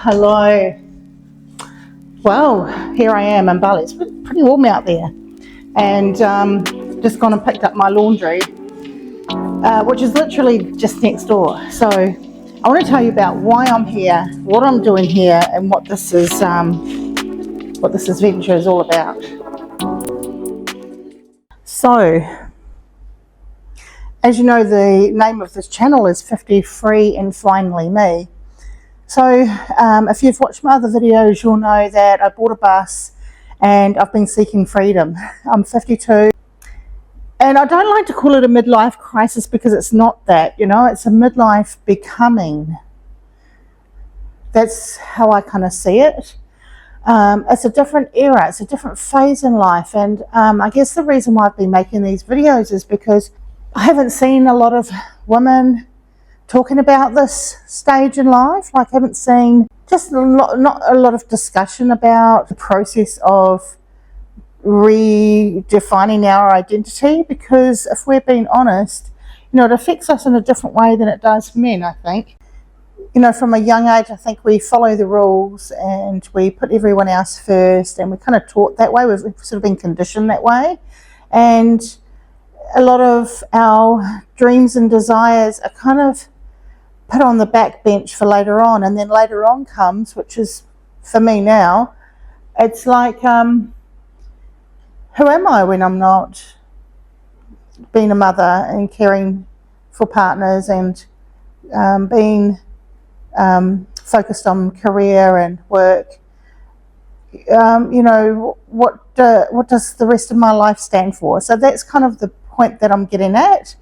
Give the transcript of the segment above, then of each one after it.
Hello. Well, here I am in Bali. It's pretty warm out there, and just gone and picked up my laundry, which is literally just next door. So I want to tell you about why I'm here, what I'm doing here, and what this venture is all about. So, as you know, the name of this channel is 50 Free and Finally Me. So if you've watched my other videos, you'll know that I bought a bus and I've been seeking freedom. I'm 52 and I don't like to call it a midlife crisis because it's not that, it's a midlife becoming. That's how I kind of see it. It's a different era, it's a different phase in life, and I guess the reason why I've been making these videos is because I haven't seen a lot of women talking about this stage in life. Like, I haven't seen not a lot of discussion about the process of redefining our identity, because if we're being honest, it affects us in a different way than it does men, I think. From a young age, I think we follow the rules and we put everyone else first, and we're kind of taught that way. We've sort of been conditioned that way, and a lot of our dreams and desires are kind of put on the back bench for later on, and then later on comes, which is for me now, it's like, who am I when I'm not being a mother and caring for partners and being focused on career and work? What does the rest of my life stand for? So that's kind of the point that I'm getting at.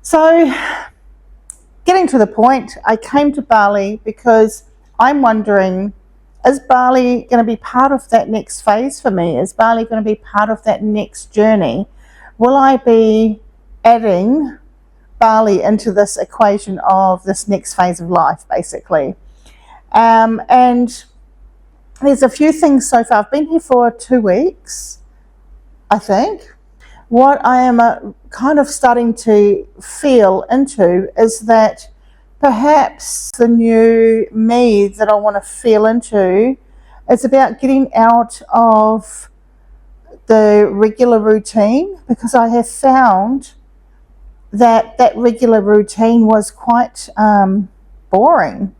So getting to the point, I came to Bali because I'm wondering, is Bali going to be part of that next phase for me? Is Bali going to be part of that next journey? Will I be adding Bali into this equation of this next phase of life, basically? And there's a few things so far. I've been here for 2 weeks, I think. What I am kind of starting to feel into is that perhaps the new me that I want to feel into is about getting out of the regular routine, because I have found that regular routine was quite boring,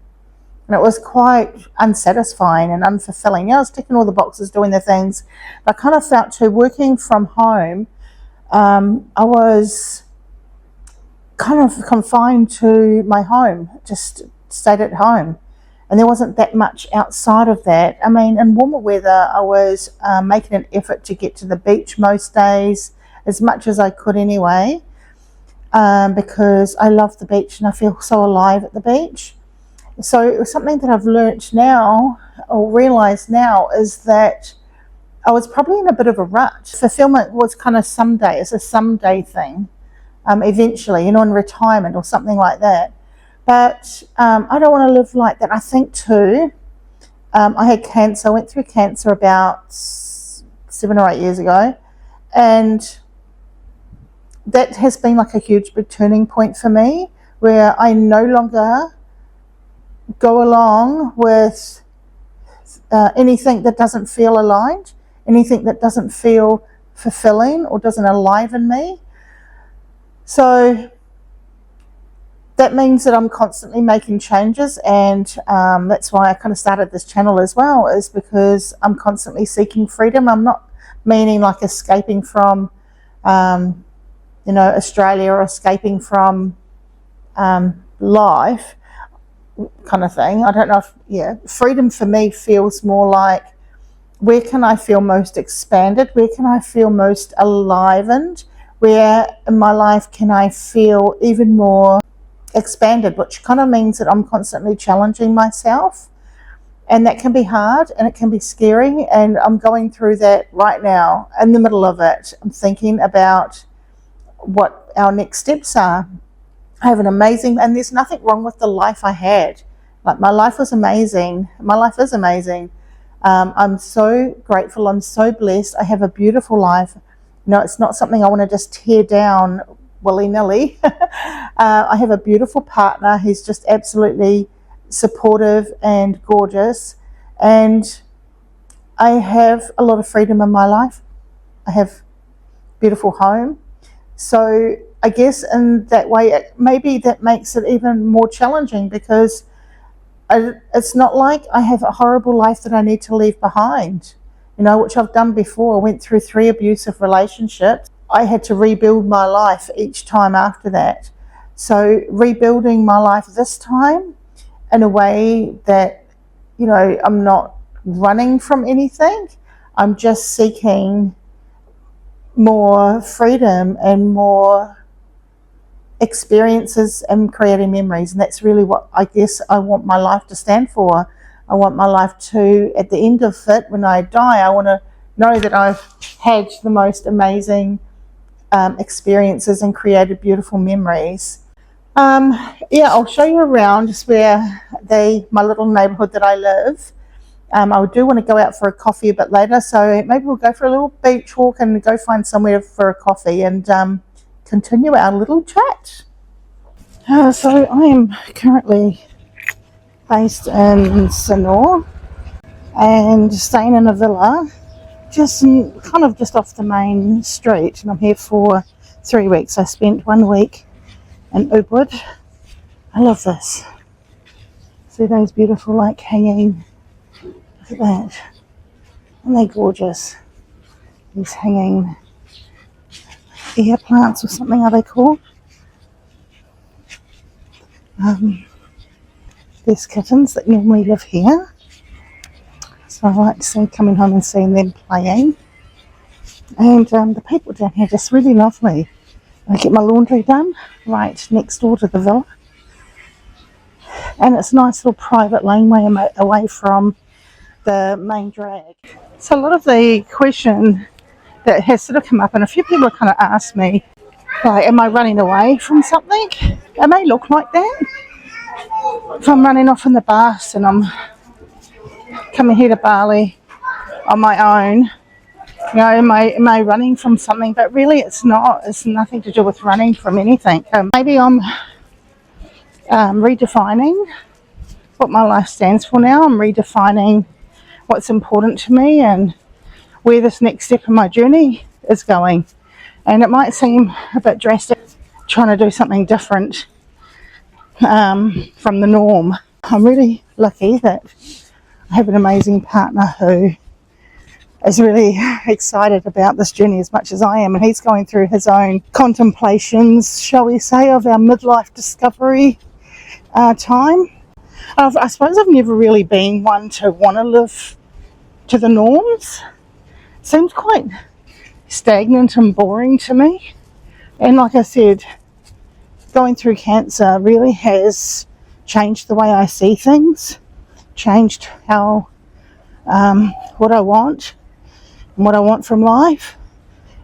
and it was quite unsatisfying and unfulfilling. I was ticking all the boxes, doing the things, but I kind of felt too, working from home, I was kind of confined to my home, just stayed at home, and there wasn't that much outside of that. I mean, in warmer weather, I was making an effort to get to the beach most days, as much as I could anyway, because I love the beach and I feel so alive at the beach. So it was something that I've learnt now, or realised now, is that I was probably in a bit of a rut. Fulfillment was kind of someday, it's a someday thing, eventually, in retirement or something like that. But I don't want to live like that. I think too, I had cancer. I went through cancer about 7 or 8 years ago, and that has been like a huge big turning point for me, where I no longer go along with anything that doesn't feel aligned, anything that doesn't feel fulfilling or doesn't enliven me. So that means that I'm constantly making changes, and that's why I kind of started this channel as well, is because I'm constantly seeking freedom. I'm not meaning like escaping from Australia, or escaping from life kind of thing. I don't know if, freedom for me feels more like, where can I feel most expanded? Where can I feel most alivened? Where in my life can I feel even more expanded? Which kind of means that I'm constantly challenging myself, and that can be hard and it can be scary, and I'm going through that right now. In the middle of it, I'm thinking about what our next steps are. I have an amazing, and there's nothing wrong with the life I had. Like, my life was amazing. My life is amazing. I'm so grateful. I'm so blessed. I have a beautiful life. It's not something I want to just tear down willy-nilly. I have a beautiful partner who's just absolutely supportive and gorgeous, and I have a lot of freedom in my life. I have a beautiful home. So I guess in that way, maybe that makes it even more challenging, because it's not like I have a horrible life that I need to leave behind, which I've done before. I went through 3 abusive relationships. I had to rebuild my life each time after that. So rebuilding my life this time in a way that, I'm not running from anything. I'm just seeking more freedom and more experiences and creating memories. And that's really what I guess I want my life to stand for. I want my life to, at the end of it, when I die, I want to know that I've had the most amazing experiences and created beautiful memories. I'll show you around just where my little neighborhood that I live. I do want to go out for a coffee a bit later, so maybe we'll go for a little beach walk and go find somewhere for a coffee and continue our little chat. So I am currently based in Sanur and staying in a villa just off the main street, and I'm here for 3 weeks. I spent 1 week in Ubud. I love this. See those beautiful hanging, look at that, and they're gorgeous. These hanging air plants or something, are they called? There's kittens that normally live here, so I like to see coming home and seeing them playing. And the people down here just really lovely. I get my laundry done right next door to the villa, and it's a nice little private laneway away from the main drag. So a lot of the question that has sort of come up, and a few people have kind of asked me, am I running away from something? It may look like that. If I'm running off in the bus and I'm coming here to Bali on my own, am I running from something? But really it's not. It's nothing to do with running from anything. Maybe I'm redefining what my life stands for now. I'm redefining what's important to me and where this next step in my journey is going. And it might seem a bit drastic trying to do something different from the norm. I'm really lucky that I have an amazing partner who is really excited about this journey as much as I am, and he's going through his own contemplations, shall we say, of our midlife discovery time. I suppose I've never really been one to want to live to the norms. It seems quite stagnant and boring to me, and like I said, going through cancer really has changed the way I see things, changed how what I want and what I want from life,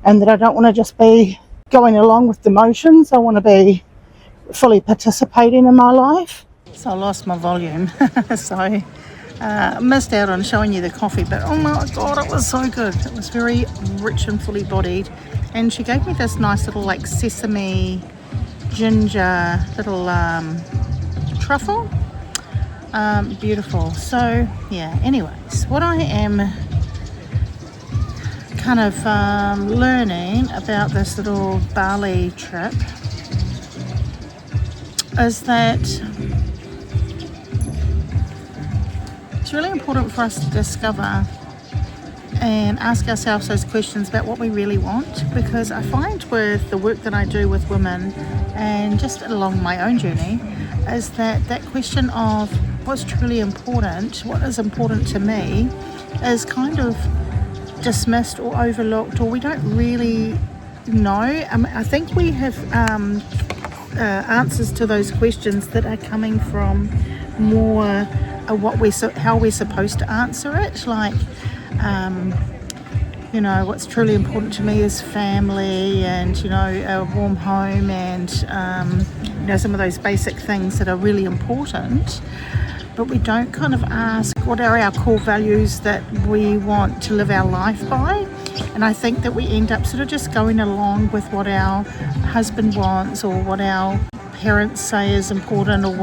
and that I don't want to just be going along with the motions. I want to be fully participating in my life. So I lost my volume, so I missed out on showing you the coffee, but oh my god, it was so good. It was very rich and fully bodied, and she gave me this nice little sesame ginger little truffle. Beautiful. So yeah, anyways, what I am kind of learning about this little Bali trip is that it's really important for us to discover and ask ourselves those questions about what we really want, because I find with the work that I do with women and just along my own journey is that question of what's truly important, what is important to me, is kind of dismissed or overlooked, or we don't really know. I think we have answers to those questions that are coming from more how we're supposed to answer it, what's truly important to me is family and a warm home and some of those basic things that are really important. But we don't kind of ask what are our core values that we want to live our life by. And I think that we end up sort of just going along with what our husband wants or what our parents say is important, or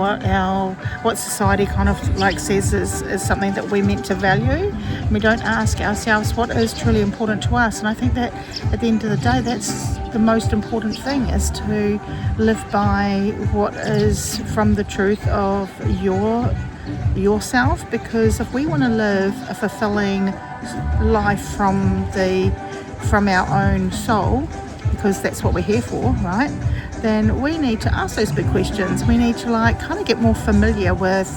what society kind of like says is something that we're meant to value. And we don't ask ourselves what is truly important to us. And I think that at the end of the day, that's the most important thing, is to live by what is from the truth of yourself. Because if we want to live a fulfilling life from our own soul, because that's what we're here for, right, then we need to ask those big questions. We need to kind of get more familiar with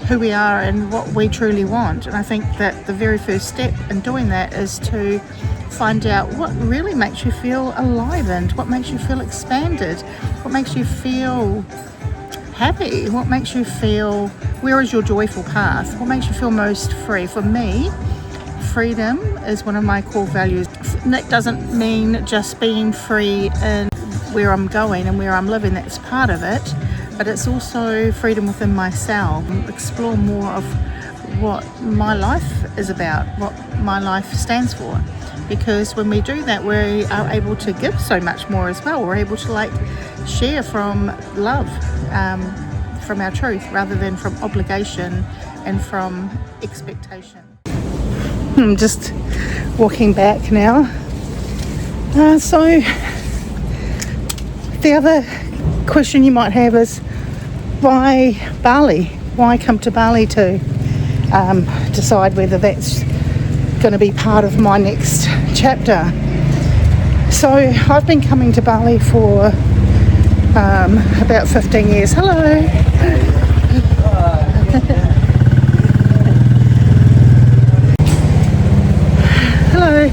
who we are and what we truly want. And I think that the very first step in doing that is to find out what really makes you feel enlivened, what makes you feel expanded, what makes you feel happy, what makes you feel, where is your joyful path, what makes you feel most free. For me, freedom is one of my core values. That doesn't mean just being free in where I'm going and where I'm living, that's part of it, but it's also freedom within myself. Explore more of what my life is about, what my life stands for, because when we do that, we are able to give so much more as well. We're able to share from love, from our truth, rather than from obligation and from expectation. I'm just walking back now. So the other question you might have is, why Bali? Why come to Bali to decide whether that's going to be part of my next chapter? So I've been coming to Bali for about 15 years. Hello. Hello.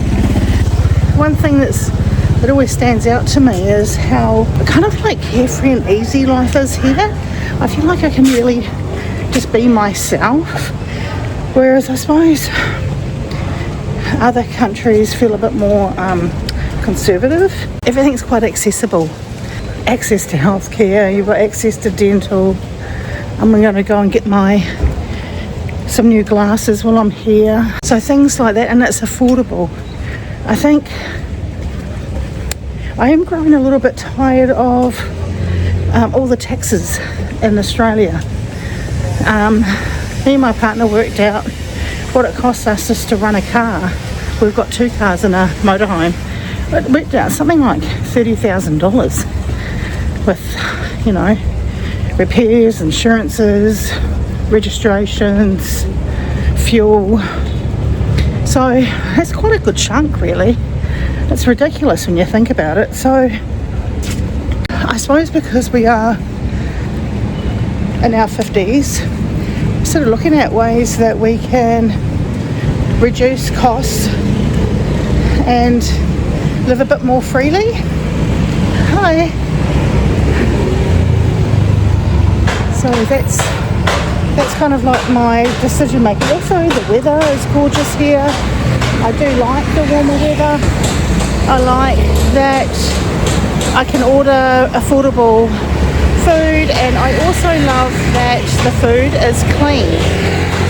One thing that always stands out to me is how kind of carefree and easy life is here. I feel like I can really just be myself, whereas I suppose other countries feel a bit more conservative. Everything's quite accessible. Access to healthcare, you've got access to dental. I'm going to go and get some new glasses while I'm here. So things like that, and it's affordable. I think I am growing a little bit tired of all the taxes in Australia. Me and my partner worked out what it costs us just to run a car. We've got 2 cars and a motorhome. It worked out something like $30,000 with, repairs, insurances, registrations, fuel. So that's quite a good chunk, really. It's ridiculous when you think about it. So I suppose because we are in our 50s, sort of looking at ways that we can reduce costs and live a bit more freely. Hi. So that's kind of like my decision making. Also, the weather is gorgeous here. I do like the warmer weather. I like that I can order affordable food, and I also love that the food is clean.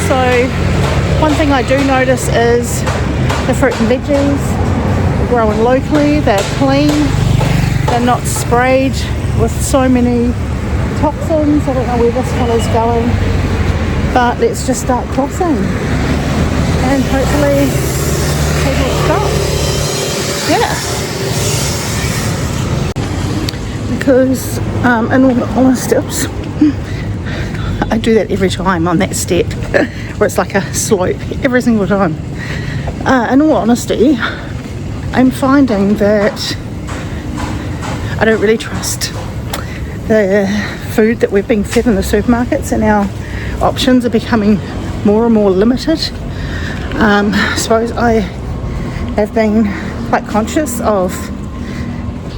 So one thing I do notice is the fruit and veggies are growing locally, they're clean, they're not sprayed with so many toxins. I don't know where this one is going, but let's just start crossing and hopefully people stop. Yeah, because in all honesty, I do that every time on that step where it's like a slope every single time. In all honesty, I'm finding that I don't really trust the food that we're being fed in the supermarkets, and our options are becoming more and more limited. I suppose I have been quite conscious of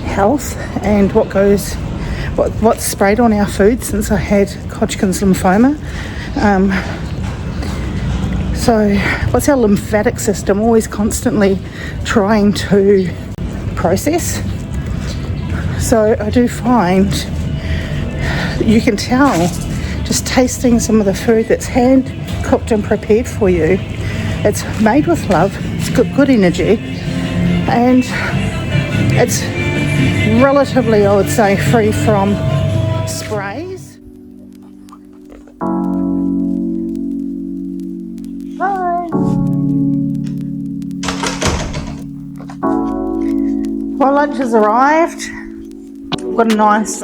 health and what's sprayed on our food since I had Hodgkin's lymphoma. So what's our lymphatic system always constantly trying to process? So I do find you can tell just tasting some of the food that's hand cooked and prepared for you. It's made with love, it's got good energy, and it's relatively, I would say, free from Well, lunch has arrived. I've got a nice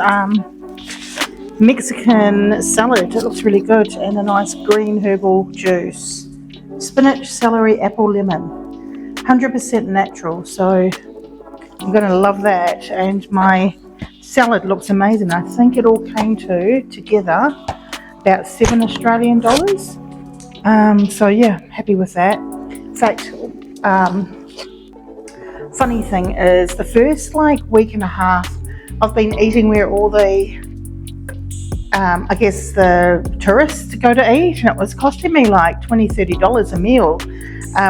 Mexican salad. It looks really good, and a nice green herbal juice. Spinach, celery, apple, lemon. 100% natural, so I'm going to love that. And my salad looks amazing. I think it all came together about $7 Australian. So yeah, happy with that. In fact, funny thing is, the first week and a half, I've been eating where all the I guess the tourists go to eat, and it was costing me like $20-30 a meal,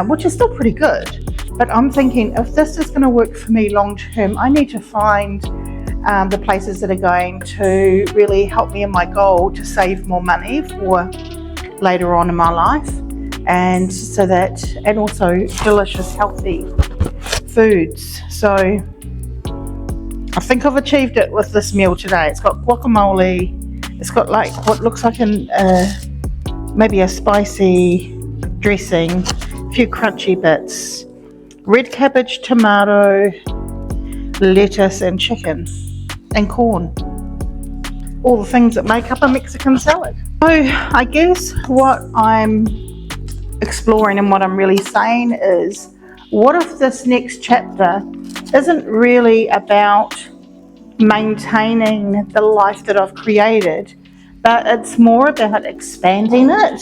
which is still pretty good. But I'm thinking, if this is going to work for me long term, I need to find the places that are going to really help me in my goal to save more money for later on in my life, and also delicious, healthy foods. So I think I've achieved it with this meal today. It's got guacamole. It's got what looks like maybe a spicy dressing, a few crunchy bits, red cabbage, tomato, lettuce and chicken and corn. All the things that make up a Mexican salad. So I guess what I'm exploring and what I'm really saying is, what if this next chapter isn't really about maintaining the life that I've created, but it's more about expanding it?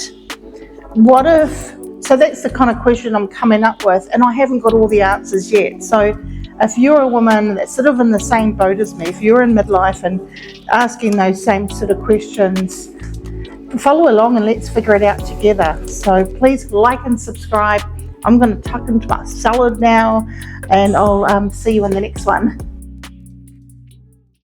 So that's the kind of question I'm coming up with, and I haven't got all the answers yet. So if you're a woman that's sort of in the same boat as me, if you're in midlife and asking those same sort of questions, follow along and let's figure it out together. So please like and subscribe. I'm going to tuck into my salad now, and I'll see you in the next one.